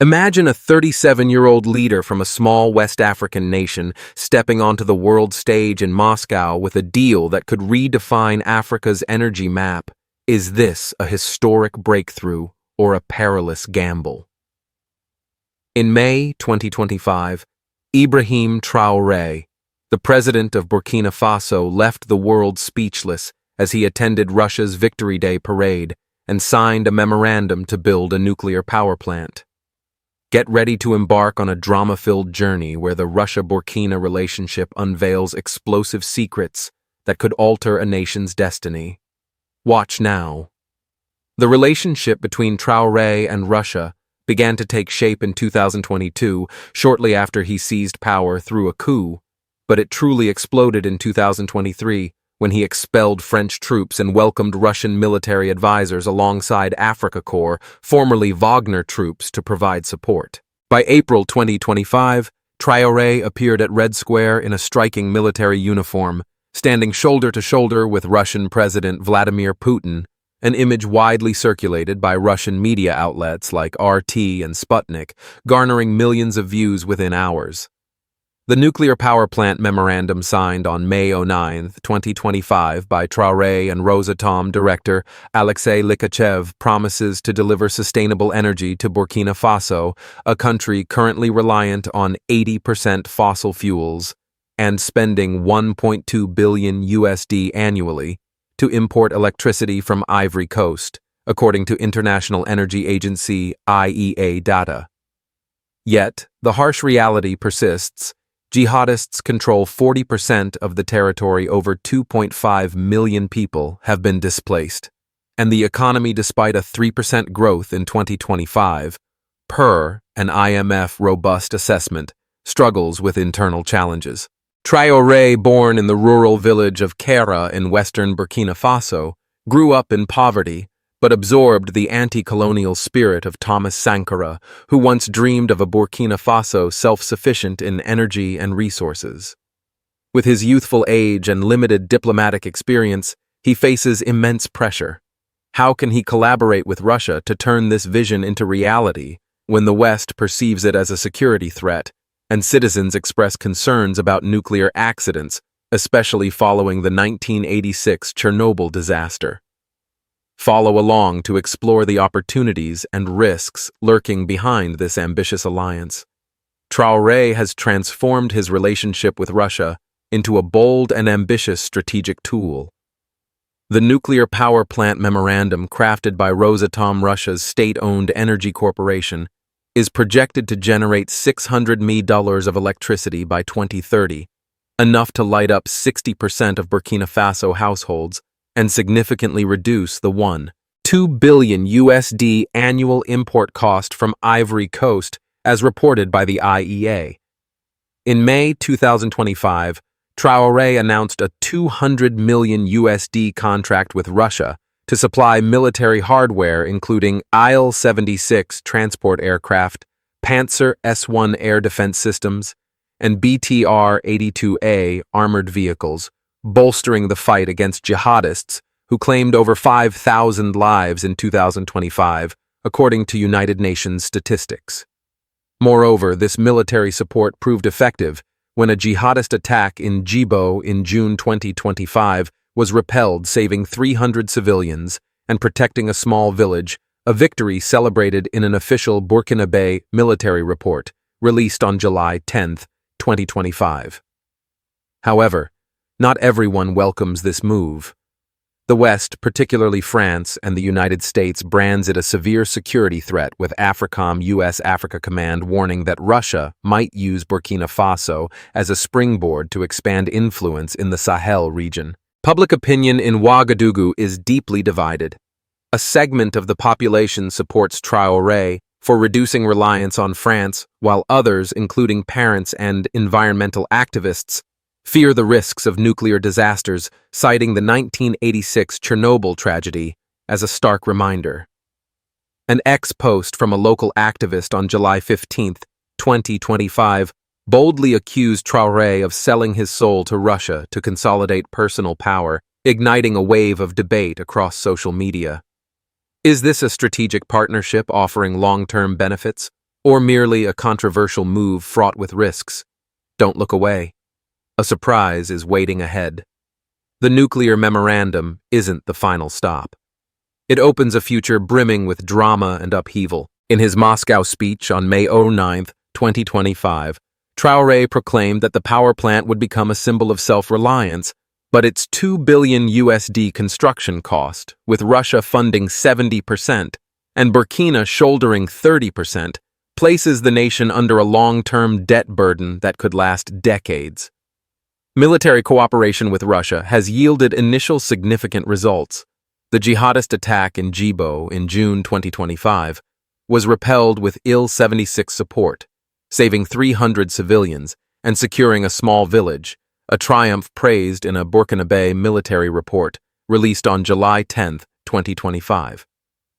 Imagine a 37-year-old leader from a small West African nation stepping onto the world stage in Moscow with a deal that could redefine Africa's energy map. Is this a historic breakthrough or a perilous gamble? In May 2025, Ibrahim Traoré, the president of Burkina Faso, left the world speechless as he attended Russia's Victory Day parade and signed a memorandum to build a nuclear power plant. Get ready to embark on a drama-filled journey where the Russia-Burkina relationship unveils explosive secrets that could alter a nation's destiny. Watch now. The relationship between Traoré and Russia began to take shape in 2022, shortly after he seized power through a coup, but it truly exploded in 2023 when he expelled French troops and welcomed Russian military advisors alongside Afrika Korps, formerly Wagner troops, to provide support. By April 2025, Traoré appeared at Red Square in a striking military uniform, standing shoulder to shoulder with Russian President Vladimir Putin, an image widely circulated by Russian media outlets like RT and Sputnik, garnering millions of views within hours. The nuclear power plant memorandum signed on May 9, 2025 by Traoré and Rosatom director Alexei Likachev promises to deliver sustainable energy to Burkina Faso, a country currently reliant on 80% fossil fuels and spending $1.2 billion annually to import electricity from Ivory Coast, according to International Energy Agency IEA data. Yet, the harsh reality persists. Jihadists control 40% of the territory. Over 2.5 million people have been displaced, and the economy, despite a 3% growth in 2025, per an IMF robust assessment, struggles with internal challenges. Traoré, born in the rural village of Kera in western Burkina Faso, grew up in poverty, but absorbed the anti-colonial spirit of Thomas Sankara, who once dreamed of a Burkina Faso self-sufficient in energy and resources. With his youthful age and limited diplomatic experience, he faces immense pressure. How can he collaborate with Russia to turn this vision into reality when the West perceives it as a security threat and citizens express concerns about nuclear accidents, especially following the 1986 Chernobyl disaster? Follow along to explore the opportunities and risks lurking behind this ambitious alliance. Traoré has transformed his relationship with Russia into a bold and ambitious strategic tool. The nuclear power plant memorandum, crafted by Rosatom, Russia's state-owned energy corporation, is projected to generate $600 million of electricity by 2030, enough to light up 60% of Burkina Faso households, and significantly reduce the $1.2 billion annual import cost from Ivory Coast, as reported by the IEA. In May 2025, Traoré announced a $200 million contract with Russia to supply military hardware including Il-76 transport aircraft, Panzer S-1 air defense systems, and BTR-82A armored vehicles, bolstering the fight against jihadists who claimed over 5,000 lives in 2025, according to United Nations statistics. Moreover, this military support proved effective when a jihadist attack in Djibo in June 2025 was repelled, saving 300 civilians and protecting a small village, a victory celebrated in an official Burkinabe military report released on July 10, 2025. However, not everyone welcomes this move. The West, particularly France and the United States, brands it a severe security threat, with AFRICOM U.S. Africa Command warning that Russia might use Burkina Faso as a springboard to expand influence in the Sahel region. Public opinion in Ouagadougou is deeply divided. A segment of the population supports Traoré for reducing reliance on France, while others, including parents and environmental activists, fear the risks of nuclear disasters, citing the 1986 Chernobyl tragedy as a stark reminder. An ex-post from a local activist on July 15, 2025, boldly accused Traoré of selling his soul to Russia to consolidate personal power, igniting a wave of debate across social media. Is this a strategic partnership offering long-term benefits, or merely a controversial move fraught with risks? Don't look away. A surprise is waiting ahead. The nuclear memorandum isn't the final stop. It opens a future brimming with drama and upheaval. In his Moscow speech on May 9, 2025, Traoré proclaimed that the power plant would become a symbol of self-reliance, but its $2 billion construction cost, with Russia funding 70% and Burkina shouldering 30%, places the nation under a long-term debt burden that could last decades. Military cooperation with Russia has yielded initial significant results. The jihadist attack in Djibo in June 2025 was repelled with Il-76 support, saving 300 civilians and securing a small village, a triumph praised in a Burkinabe military report released on July 10, 2025.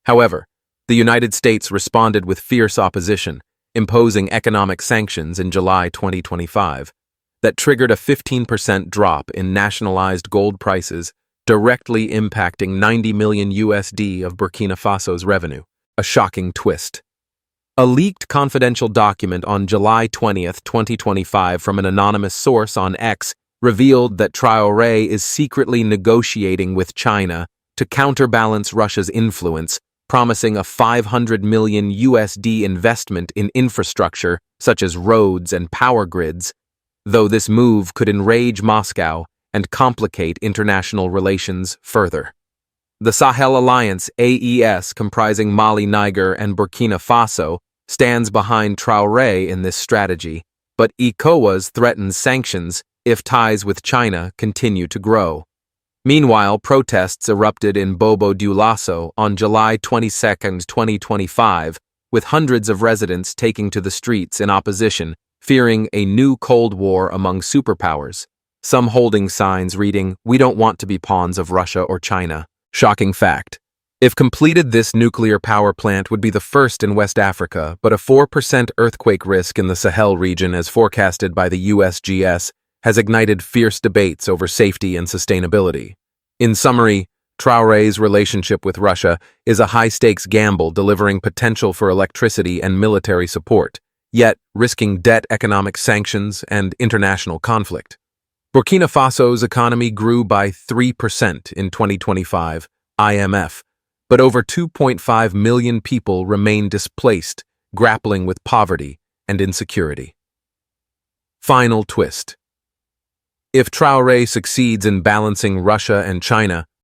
However, the United States responded with fierce opposition, imposing economic sanctions in July 2025 that triggered a 15% drop in nationalized gold prices, directly impacting $90 million of Burkina Faso's revenue. A shocking twist. A leaked confidential document on July 20, 2025 from an anonymous source on X revealed that Traoré is secretly negotiating with China to counterbalance Russia's influence, promising a $500 million investment in infrastructure such as roads and power grids, though this move could enrage Moscow and complicate international relations further. The Sahel Alliance, AES, comprising Mali, Niger, and Burkina Faso, stands behind Traoré in this strategy, but ECOWAS threatens sanctions if ties with China continue to grow. Meanwhile, protests erupted in Bobo Dioulasso on July 22, 2025, with hundreds of residents taking to the streets in opposition, fearing a new Cold War among superpowers, some holding signs reading, "We don't want to be pawns of Russia or China." Shocking fact. If completed, this nuclear power plant would be the first in West Africa, but a 4% earthquake risk in the Sahel region, as forecasted by the USGS, has ignited fierce debates over safety and sustainability. In summary, Traoré's relationship with Russia is a high-stakes gamble delivering potential for electricity and military support, yet risking debt, economic sanctions, and international conflict. Burkina Faso's economy grew by 3% in 2025, IMF, but over 2.5 million people remain displaced, grappling with poverty and insecurity. Final twist. If Traoré succeeds in balancing Russia and China,